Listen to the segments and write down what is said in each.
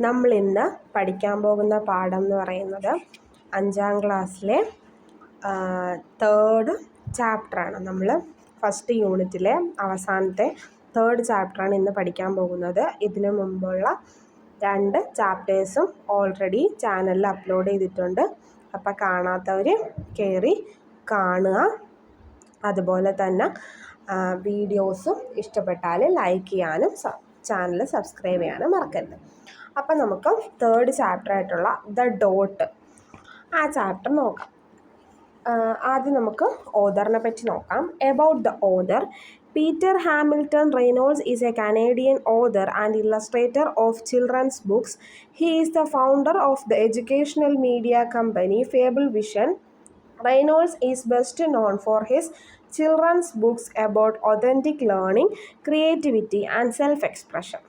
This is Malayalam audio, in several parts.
നമ്മളിന്ന് പഠിക്കാൻ പോകുന്ന പാഠം എന്ന് പറയുന്നത് 5ാം ക്ലാസ്സിലെ 3rd ചാപ്റ്ററാണ്. നമ്മൾ ഫസ്റ്റ് യൂണിറ്റിലെ അവസാനത്തെ 3rd ചാപ്റ്ററാണ് ഇന്ന് പഠിക്കാൻ പോകുന്നത്. ഇതിനു മുമ്പുള്ള 2 ചാപ്റ്റേഴ്സും ഓൾറെഡി ചാനലിൽ അപ്ലോഡ് ചെയ്തിട്ടുണ്ട്. അപ്പോൾ കാണാത്തവർ കയറി കാണുക. അതുപോലെ തന്നെ വീഡിയോസും ഇഷ്ടപ്പെട്ടാൽ ലൈക്ക് ചെയ്യാനും ചാനൽ സബ്സ്ക്രൈബ് ചെയ്യാനും മറക്കരുത്. അപ്പം നമുക്ക് 3rd ചാപ്റ്ററായിട്ടുള്ള ദ ഡോട്ട് ആ ചാപ്റ്റർ നോക്കാം. ആദ്യം നമുക്ക് ഓഥറിനെ പറ്റി നോക്കാം. About the author. Peter Hamilton Reynolds is a Canadian author and illustrator of children's books. He is the founder of the educational media company Fablevision. Reynolds is best known for his children's books about authentic learning, creativity and self-expression.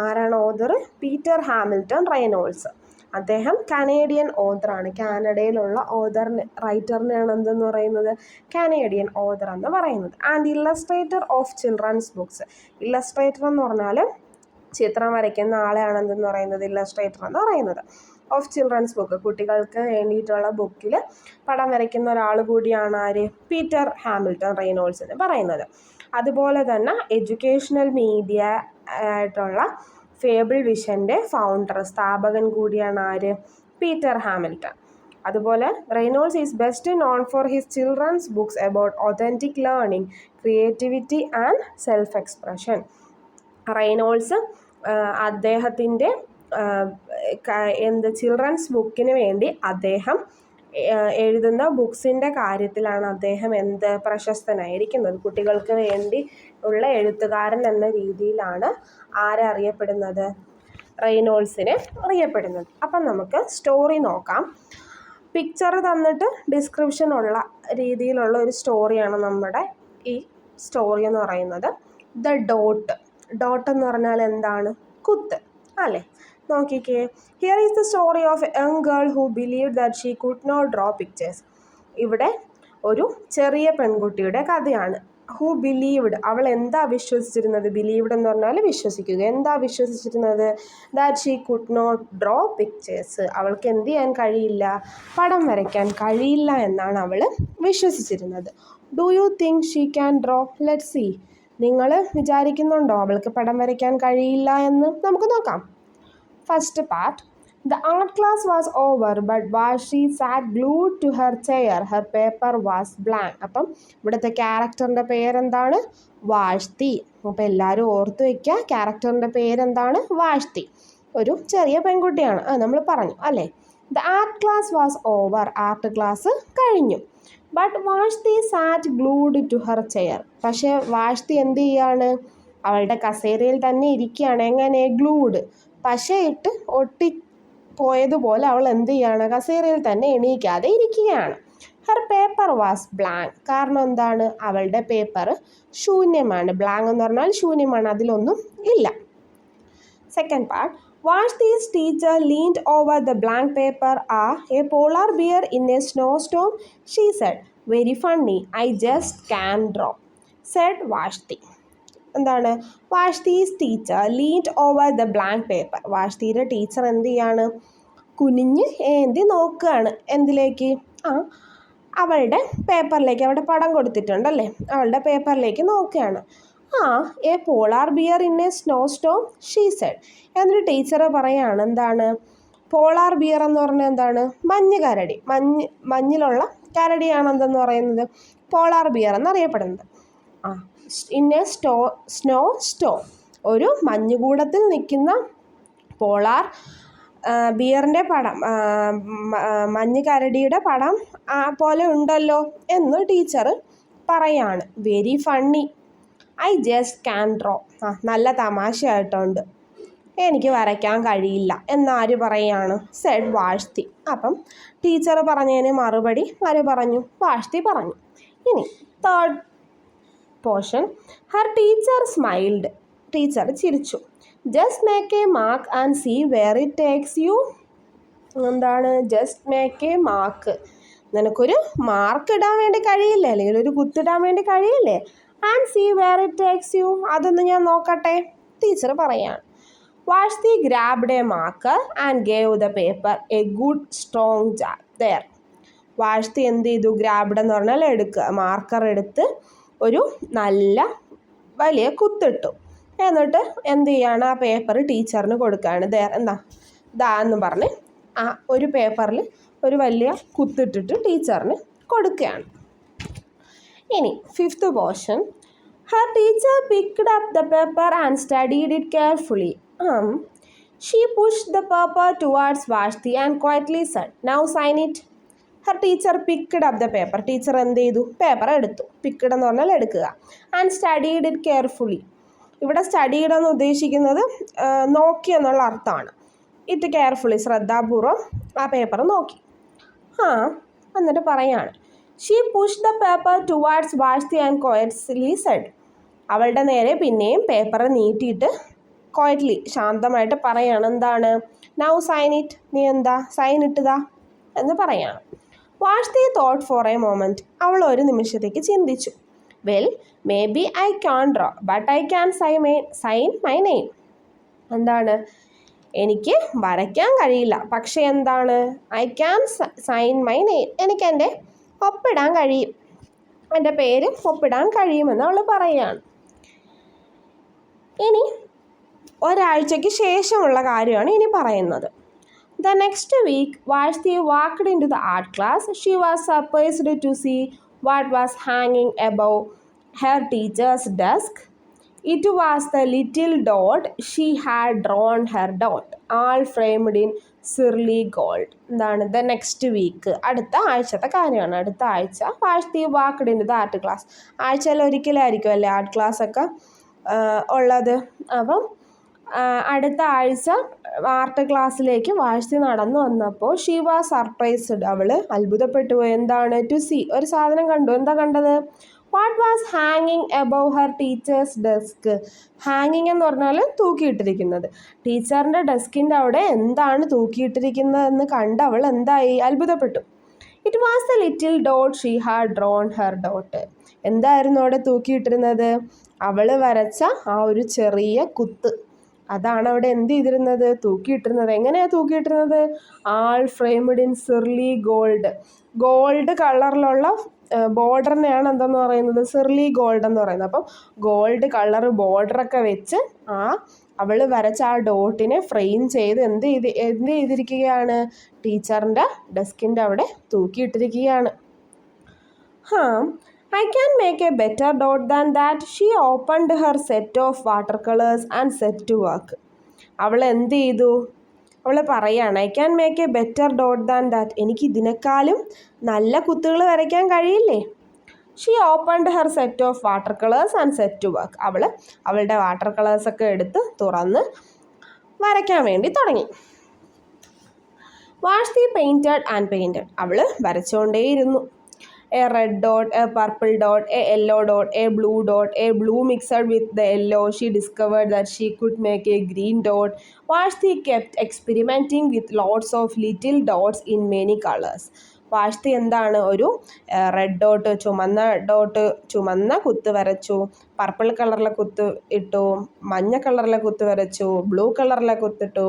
ആരാണ് ഓഥർ? Peter Hamilton Reynolds. അദ്ദേഹം കനേഡിയൻ ഓഥറാണ്. കാനഡയിലുള്ള റൈറ്ററിനെയാണ് എന്തെന്ന് പറയുന്നത്? കനേഡിയൻ ഓഥർ എന്ന് പറയുന്നത്. And Illustrator of children's books. Illustrator എന്ന് പറഞ്ഞാൽ ചിത്രം വരയ്ക്കുന്ന ആളെയാണ് എന്തെന്ന് പറയുന്നത്? ഇല്ലസ്ട്രേറ്റർ എന്ന് പറയുന്നത്. ഓഫ് ചിൽഡ്രൻസ് ബുക്ക്, കുട്ടികൾക്ക് വേണ്ടിയിട്ടുള്ള ബുക്കിൽ പടം വരയ്ക്കുന്ന ഒരാൾ കൂടിയാണ് ആര്? പീറ്റർ ഹാമിൽട്ടൺ റെയ്നോൾഡ്സ് എന്ന് പറയുന്നത്. അതുപോലെ തന്നെ എഡ്യൂക്കേഷണൽ മീഡിയ ആയിട്ടുള്ള ഫേബിൾ വിഷൻ്റെ ഫൗണ്ടർ, സ്ഥാപകൻ കൂടിയാണ് ആര്? Peter Hamilton. അതുപോലെ Reynolds is best known for his children's books about authentic learning, creativity and self expression. Reynolds അദ്ദേഹത്തിൻ്റെ ചിൽഡ്രൻസ് ബുക്കിന് വേണ്ടി അദ്ദേഹം എഴുതുന്ന ബുക്സിൻ്റെ കാര്യത്തിലാണ് അദ്ദേഹം പ്രശസ്തനായിരിക്കുന്നത്. കുട്ടികൾക്ക് വേണ്ടി ഉള്ള എഴുത്തുകാരൻ എന്ന രീതിയിലാണ് ആരറിയപ്പെടുന്നത്? റെയ്നോൾഡ്സിനെ അറിയപ്പെടുന്നത്. അപ്പം നമുക്ക് സ്റ്റോറി നോക്കാം. പിക്ചർ തന്നിട്ട് ഡിസ്ക്രിപ്ഷൻ ഉള്ള രീതിയിലുള്ള ഒരു സ്റ്റോറിയാണ് നമ്മുടെ ഈ സ്റ്റോറി എന്ന് പറയുന്നത്. The dot. ഡോട്ട് എന്ന് പറഞ്ഞാൽ എന്താണ്? കുത്ത് അല്ലേ? നോക്കിക്കേ. Here is the story of a young girl who believed that she could not draw pictures. ഇവിടെ ഒരു ചെറിയ പെൺകുട്ടിയുടെ കഥയാണ്. ഹു ബിലീവ്ഡ്, അവൾ എന്താ വിശ്വസിച്ചിരുന്നത്? ബിലീവ്ഡ് എന്ന് പറഞ്ഞാൽ വിശ്വസിക്കുക. എന്താ വിശ്വസിച്ചിരുന്നത്? That she could not draw pictures. അവൾക്ക് എന്ത് ചെയ്യാൻ കഴിയില്ല? പടം വരയ്ക്കാൻ കഴിയില്ല എന്നാണ് അവൾ വിശ്വസിച്ചിരുന്നത്. Do you think she can draw? Let's see. നിങ്ങൾ വിചാരിക്കുന്നുണ്ടോ അവൾക്ക് പടം വരയ്ക്കാൻ കഴിയില്ല എന്ന്? നമുക്ക് നോക്കാം. First part. The art class was over, but while she sat glued to her chair, her paper was blank. അപ്പം ഇവിടുത്തെ ക്യാരക്ടറിൻ്റെ പേരെന്താണ്? വാഷ്തി. അപ്പോൾ എല്ലാവരും ഓർത്ത് വയ്ക്കുക, ക്യാരക്ടറിൻ്റെ പേരെന്താണ്? വാഷ്തി. ഒരു ചെറിയ പെൺകുട്ടിയാണ്. നമ്മൾ പറഞ്ഞു അല്ലേ? The art class was over. Art class കഴിഞ്ഞു. But Vashti sat glued to her chair. പക്ഷേ വാഷ്തി എന്ത് ചെയ്യാണ്? അവളുടെ കസേരയിൽ തന്നെ ഇരിക്കുകയാണ്. എങ്ങനെ? ഗ്ലൂഡ്. പശയിട്ട് ഒട്ടിപ്പോയതുപോലെ അവൾ എന്ത് ചെയ്യാണ്? കസേരയിൽ തന്നെ എണീക്കാതെ ഇരിക്കുകയാണ്. Har paper was blank. കാരണം എന്താണ്? അവളുടെ പേപ്പർ ശൂന്യമാണ്. ബ്ലാങ്ക് എന്ന് പറഞ്ഞാൽ ശൂന്യമാണ്, അതിലൊന്നും ഇല്ല. Second part. Vashti's teacher leaned over the blank paper. A polar bear in a snowstorm, she said. Very funny, I just can't draw, said Vashti. എന്താണ്? Vashti's teacher leaned over the blank paper. വാഷ്തിയുടെ ടീച്ചർ എന്ത് ചെയ്യാണ്? കുനിഞ്ഞ് ഏന്തി നോക്കുകയാണ്. എന്തിലേക്ക്? അവളുടെ പേപ്പറിലേക്ക്. അവിടെ പടം കൊടുത്തിട്ടുണ്ടല്ലേ, അവളുടെ പേപ്പറിലേക്ക് നോക്കുകയാണ്. A polar bear in a snow storm, she said. എന്നിട്ട് ടീച്ചർ പറയാണ് എന്താണ്? പോളാർ ബിയർ എന്ന് പറഞ്ഞാൽ എന്താണ്? മഞ്ഞ് കരടി. മഞ്ഞിലുള്ള കരടിയാണ് എന്തെന്ന് പറയുന്നത്? പോളാർ ബിയർ എന്നറിയപ്പെടുന്നത്. ഇൻ എ സ്നോ സ്റ്റോം, ഒരു മഞ്ഞുകൂടത്തിൽ നിൽക്കുന്ന പോളാർ ബിയറിൻ്റെ പടം, മഞ്ഞ് കരടിയുടെ പടം പോലെ ഉണ്ടല്ലോ എന്ന് ടീച്ചർ പറയാണ്. Very funny, I just can draw. നല്ല തമാശയായിട്ടുണ്ട്, എനിക്ക് വരയ്ക്കാൻ കഴിയില്ല എന്നാര് പറയാണ്? Said Vashti. അപ്പം ടീച്ചർ പറഞ്ഞതിന് മറുപടി ആര് പറഞ്ഞു? വാഷ്തി പറഞ്ഞു. ഇനി third portion. Her teacher smiled. Teacher ചിരിച്ചു. Just make a mark and see where it takes you. എന്താണ് ജസ്റ്റ് മേക്ക് എ മാർക്ക്? നിനക്കൊരു മാർക്ക് ഇടാൻ വേണ്ടി കഴിയില്ലേ, അല്ലെങ്കിൽ ഒരു കുത്തിടാൻ വേണ്ടി കഴിയില്ലേ? And see where it takes you, അതൊന്ന് ഞാൻ നോക്കട്ടെ, ടീച്ചർ പറയാണ്. Vashti grabbed a marker and gave the paper a good strong jab there. Vashti എന്ത് ചെയ്തു? ഗ്രാബ്ഡ് എന്ന് പറഞ്ഞാൽ എടുക്കുക, മാർക്കർ എടുത്ത് ഒരു നല്ല വലിയ കുത്തിട്ടു. എന്നിട്ട് എന്ത് ചെയ്യാണ്? ആ പേപ്പർ ടീച്ചറിന് കൊടുക്കുകയാണ്. ദാ എന്ന് പറഞ്ഞ് ആ ഒരു പേപ്പറിൽ ഒരു വലിയ കുത്തിട്ടിട്ട് ടീച്ചറിന് കൊടുക്കുകയാണ്. ഇനി 5th portion. Her teacher picked up the paper and studied it carefully. She pushed the paper towards Vashti and quietly said, "Now sign it." Her teacher picked up the paper. Teacher എന്ത് ചെയ്തു? പേപ്പർ എടുത്തു. പിക്ക്ഡ് എന്ന് പറഞ്ഞാൽ എടുക്കുക. And studied it carefully. ഇവിടെ സ്റ്റഡീഡ് എന്ന് ഉദ്ദേശിക്കുന്നത് നോക്കി എന്നുള്ള അർത്ഥമാണ്. ഇറ്റ് കെയർഫുള്ളി, ശ്രദ്ധാപൂർവം ആ പേപ്പർ നോക്കി. എന്നിട്ട് പറയാണ്, she push the paper towards Vashti and quietly said. അവളുടെ നേരെ പിന്നെയും പേപ്പർ നീട്ടിയിട്ട് ക്വയറ്റ്ലി, ശാന്തമായിട്ട് പറയാണ്, എന്താണ്? Now sign it. നീ എന്താ സൈൻ ഇട്ടതാ എന്ന് പറയാണ്. Vashti thought for a moment. അവൾ ഒരു നിമിഷത്തേക്ക് ചിന്തിച്ചു. Well, maybe I can draw but I can sign my name. എന്താണ്? എനിക്ക് വരയ്ക്കാൻ കഴിയില്ല, പക്ഷേ എന്താണ്? I can sign my name. എനിക്ക് എൻ്റെ ഒപ്പിടാൻ കഴിയും, എൻ്റെ പേര് ഒപ്പിടാൻ കഴിയുമെന്ന് അവൾ പറയുകയാണ്. ഇനി ഒരാഴ്ചയ്ക്ക് ശേഷമുള്ള കാര്യമാണ് ഇനി പറയുന്നത്. The next week, Vashti walked into the art class. She was surprised to see what was hanging above her teacher's desk. It was the little dot she had drawn her dot, all framed in surly gold. എന്താണ്? The next week, അടുത്ത ആഴ്ചത്തെ കാര്യമാണ്. അടുത്ത ആഴ്ച Vashti walked in the art class. ആഴ്ചയിൽ ഒരിക്കലായിരിക്കും അല്ലേ ആർട്ട് ക്ലാസ് ഒക്കെ ഉള്ളത്. അപ്പം അടുത്ത ആഴ്ച ആർട്ട് ക്ലാസ്സിലേക്ക് വാഷ്തി നടന്നു വന്നപ്പോൾ ഷീ വാസ് സർപ്രൈസ്ഡ്. അവൾ അത്ഭുതപ്പെട്ടു പോയി. എന്താണ്? ടു സീ, ഒരു സാധനം കണ്ടു. എന്താ കണ്ടത്? വാട്ട് വാസ് ഹാങ്ങിങ് എബവ് ഹർ ടീച്ചേഴ്സ് ഡെസ്ക്. ഹാങ്ങിങ് എന്ന് പറഞ്ഞാൽ തൂക്കിയിട്ടിരിക്കുന്നത്. ടീച്ചറിൻ്റെ ഡെസ്കിൻ്റെ അവിടെ എന്താണ് തൂക്കിയിട്ടിരിക്കുന്നതെന്ന് കണ്ട് അവൾ എന്തായി? അത്ഭുതപ്പെട്ടു. It was the little dot she had drone her dot. എന്തായിരുന്നു അവിടെ തൂക്കിയിട്ടിരുന്നത്? അവൾ വരച്ച ആ ഒരു ചെറിയ കുത്ത്, അതാണ് അവിടെ എന്ത് ചെയ്തിരുന്നത്? തൂക്കിയിട്ടിരുന്നത്. എങ്ങനെയാണ് തൂക്കിയിട്ടിരുന്നത്? ആൾ framed in Sirly gold. Gold കളറിലുള്ള ബോർഡറിനെയാണ് എന്തെന്ന് പറയുന്നത്? സിർലി ഗോൾഡ് എന്ന് പറയുന്നത്. അപ്പം ഗോൾഡ് കളർ ബോർഡറൊക്കെ വെച്ച് അവൾ വരച്ച ആ ഡോട്ടിനെ ഫ്രെയിം ചെയ്ത് എന്ത് ചെയ്തിരിക്കുകയാണ്? ടീച്ചറിൻ്റെ ഡെസ്കിൻ്റെ അവിടെ തൂക്കിയിട്ടിരിക്കുകയാണ്. I can make a better dot than that. She opened her set of watercolors and set to work. അവൾ എന്ത് ചെയ്തു? അവൾ പറയാണ്, I can make a better dot than that. എനിക്ക് ഇതിനേക്കാളും നല്ല കുത്തുകൾ വരയ്ക്കാൻ കഴിയില്ലേ? She opened her set of water colours and set to work. അവൾ അവളുടെ വാട്ടർ കളേഴ്സൊക്കെ എടുത്ത് തുറന്ന് വരയ്ക്കാൻ വേണ്ടി തുടങ്ങി. Vashti painted and painted. അവൾ വരച്ചുകൊണ്ടേയിരുന്നു. A red dot, a purple dot, a yellow dot, a blue dot, a blue mixed with the yellow. She discovered that she could make a green dot. Vashti kept experimenting with lots of little dots in many colors. വാഷ്തി എന്താണ്? ഒരു റെഡ് ഡോട്ട്, ചുമന്ന കുത്ത് വരച്ചു, പർപ്പിൾ കളറിലെ കുത്ത് ഇട്ടു, മഞ്ഞ കളറിലെ കുത്ത് വരച്ചു, ബ്ലൂ കളറിലെ കുത്തിട്ടു,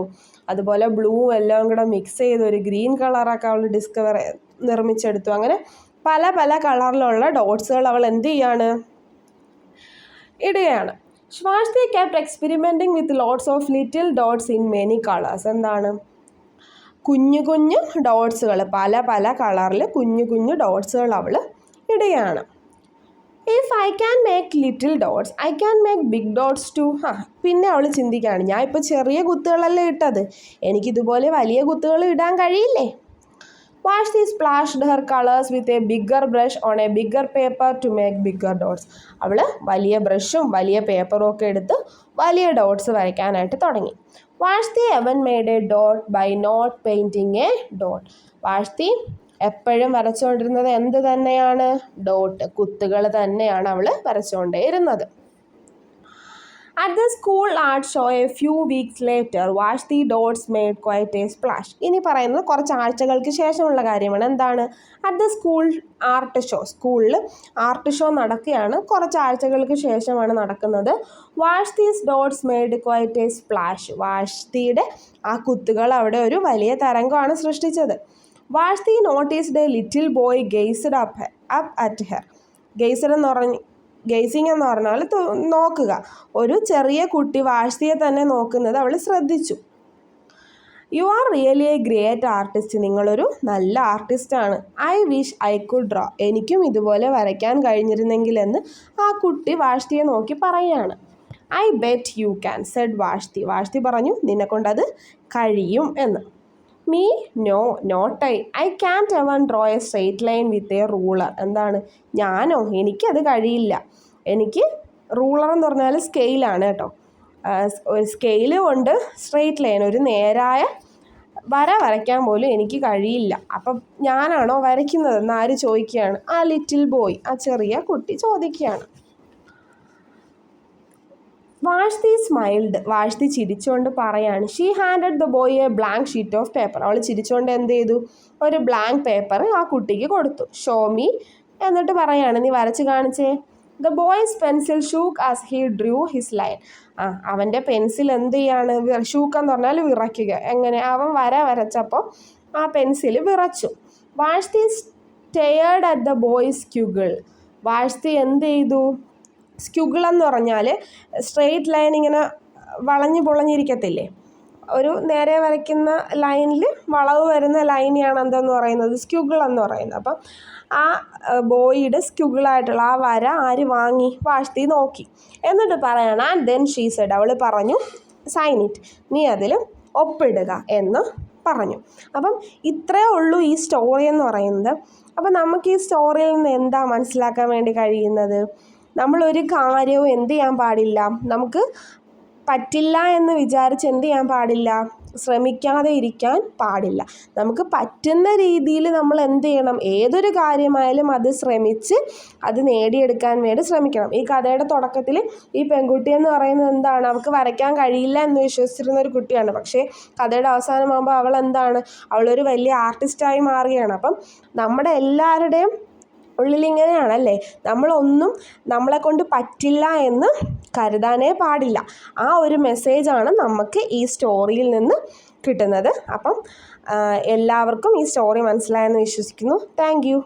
അതുപോലെ ബ്ലൂ എല്ലാം കൂടെ മിക്സ് ചെയ്ത് ഒരു ഗ്രീൻ കളറൊക്കെ അവൾ നിർമ്മിച്ചെടുത്തു. അങ്ങനെ പല പല കളറിലുള്ള ഡോട്ട്സുകൾ അവൾ എന്ത് ചെയ്യാണ്? ഇടുകയാണ്. Vashti kept experimenting with lots of little dots in many colours. എന്താണ്? കുഞ്ഞു കുഞ്ഞു ഡോട്ട്സുകൾ, പല പല കളറിൽ കുഞ്ഞു കുഞ്ഞു ഡോട്ട്സുകൾ അവൾ ഇടുകയാണ്. If I can make little dots I can make big dots too. പിന്നെ അവൾ ചിന്തിക്കുകയാണ്, ഞാൻ ഇപ്പോൾ ചെറിയ കുത്തുകളല്ലേ ഇട്ടത്, എനിക്കിതുപോലെ വലിയ കുത്തുകൾ ഇടാൻ കഴിയില്ലേ? Vashti splashed her colors with a bigger brush on a bigger paper to make bigger dots. അവൾ വലിയ ബ്രഷും വലിയ പേപ്പറും ഒക്കെ എടുത്ത് വലിയ ഡോട്ട്സ് വരയ്ക്കാനായിട്ട് തുടങ്ങി. Vashti even made a dot by not painting a dot. Vashti എപ്പോഴും വരച്ചുകൊണ്ടിരുന്നത് എന്ത് തന്നെയാണ്? ഡോട്ട്, കുത്തുകൾ തന്നെയാണ് അവൾ വരച്ചുകൊണ്ടേയിരുന്നത്. At the school art show a few weeks later, Vashti dots made quite a splash. ഇനി പറയുന്നത് കുറച്ച് ആഴ്ചകൾക്ക് ശേഷമുള്ള കാര്യമാണ്. എന്താണ്? At the school art show, സ്കൂളിൽ ആർട്ട് ഷോ നടക്കുകയാണ്. കുറച്ച് ആഴ്ചകൾക്ക് ശേഷമാണ് നടക്കുന്നത്. Vashti's dots made quite a splash. വാഷ്തിയുടെ ആ കുത്തുകൾ അവിടെ ഒരു വലിയ തരംഗമാണ് സൃഷ്ടിച്ചത്. Vashti noticed a little boy gazed up at her. Gazing എന്ന് പറഞ്ഞാൽ നോക്കുക. ഒരു ചെറിയ കുട്ടി വാഷ്തിയെ തന്നെ നോക്കുന്നത് അവൾ ശ്രദ്ധിച്ചു. You are really a great artist. നിങ്ങളൊരു നല്ല ആർട്ടിസ്റ്റാണ്. I wish I could draw. എനിക്കും ഇതുപോലെ വരയ്ക്കാൻ കഴിഞ്ഞിരുന്നെങ്കിലെന്ന് ആ കുട്ടി വാഷ്തിയെ നോക്കി പറയുകയാണ്. I bet you can said Vashti. Vashti പറഞ്ഞു, നിന്നെക്കൊണ്ടത് കഴിയും എന്ന്. Me no, not I can't even draw a straight line with a ruler. എന്താണ്? ഞാനോ? എനിക്കത് കഴിയില്ല. എനിക്ക് റൂളർ എന്ന് പറഞ്ഞാൽ സ്കെയിലാണ് കേട്ടോ. ഒരു സ്കെയില് കൊണ്ട് സ്ട്രെയിറ്റ് ലൈൻ, ഒരു നേരായ വര വരയ്ക്കാൻ പോലും എനിക്ക് കഴിയില്ല. അപ്പം ഞാനാണോ വരയ്ക്കുന്നതെന്ന് ആര് ചോദിക്കുകയാണ്? ആ ലിറ്റിൽ ബോയ്, ആ ചെറിയ കുട്ടി ചോദിക്കുകയാണ്. വാഷ്തി സ്മൈൽഡ്. വാഷ്തി ചിരിച്ചുകൊണ്ട് പറയാണ്. She handed the boy A blank sheet of paper. അവൾ ചിരിച്ചുകൊണ്ട് എന്ത് ചെയ്തു? ഒരു ബ്ലാങ്ക് പേപ്പർ ആ കുട്ടിക്ക് കൊടുത്തു. ഷോ മീ എന്നിട്ട് പറയാണ്, നീ വരച്ച് കാണിച്ചേ. The boys pencil shook as he Drew his line. അവൻ്റെ പെൻസിൽ എന്ത് ചെയ്യാണ്? ഷൂക്ക് എന്ന് പറഞ്ഞാൽ വിറയ്ക്കുക. എങ്ങനെ? അവൻ വരച്ചപ്പോൾ ആ പെൻസിൽ വിറച്ചു. വാഷ്തി സ്റ്റെയർഡ് അറ്റ് ദ ബോയ്സ് സ്ക്യൂഗിൾ. വാഷ്തി എന്ത് ചെയ്തു? സ്ക്യൂഗിൾ എന്ന് പറഞ്ഞാൽ സ്ട്രെയിറ്റ് ലൈൻ ഇങ്ങനെ വളഞ്ഞു പൊളഞ്ഞിരിക്കത്തില്ലേ? ഒരു നേരെ വരയ്ക്കുന്ന ലൈനിൽ വളവ് വരുന്ന ലൈനെയാണ് എന്തെന്ന് പറയുന്നത്? സ്ക്യൂഗിൾ എന്ന് പറയുന്നത്. അപ്പം ആ ബോയിയുടെ സ്ക്യൂഗിളായിട്ടുള്ള ആ വര ആര് വാങ്ങി? വാഷ്തി നോക്കി. എന്നിട്ട് പറയണം, ആൻഡ് ദെൻ ഷീ സെഡ്. അവൾ പറഞ്ഞു, സൈൻ ഇറ്റ്. നീ അതിൽ ഒപ്പിടുക എന്ന് പറഞ്ഞു. അപ്പം ഇത്രയേ ഉള്ളൂ ഈ സ്റ്റോറി എന്ന് പറയുന്നത്. അപ്പം നമുക്ക് ഈ സ്റ്റോറിയിൽ നിന്ന് എന്താ മനസ്സിലാക്കാൻ വേണ്ടി കഴിയുന്നത്? നമ്മളൊരു കാര്യവും എന്ത് ചെയ്യാൻ പാടില്ല, നമുക്ക് പറ്റില്ല എന്ന് വിചാരിച്ച് എന്ത് ചെയ്യാൻ പാടില്ല? ശ്രമിക്കാതെ ഇരിക്കാൻ പാടില്ല. നമുക്ക് പറ്റുന്ന രീതിയിൽ നമ്മൾ എന്ത് ചെയ്യണം? ഏതൊരു കാര്യമായാലും അത് ശ്രമിച്ച് അത് നേടിയെടുക്കാൻ വേണ്ടി ശ്രമിക്കണം. ഈ കഥയുടെ തുടക്കത്തിൽ ഈ പെൺകുട്ടി എന്ന് പറയുന്നത് എന്താണ്? അവൾക്ക് വരയ്ക്കാൻ കഴിയില്ല എന്ന് വിശ്വസിച്ചിരുന്ന ഒരു കുട്ടിയാണ്. പക്ഷേ കഥയുടെ അവസാനമാകുമ്പോൾ അവൾ എന്താണ്? അവളൊരു വലിയ ആർട്ടിസ്റ്റായി മാറുകയാണ്. അപ്പം നമ്മുടെ എല്ലാവരുടെയും ഉള്ളിലിങ്ങനെയാണല്ലേ, നമ്മളൊന്നും നമ്മളെ കൊണ്ട് പറ്റില്ല എന്ന് കരുതാനേ പാടില്ല. ആ ഒരു മെസ്സേജാണ് നമുക്ക് ഈ സ്റ്റോറിയിൽ നിന്ന് കിട്ടുന്നത്. അപ്പം എല്ലാവർക്കും ഈ സ്റ്റോറി മനസ്സിലായെന്ന് വിശ്വസിക്കുന്നു. Thank you.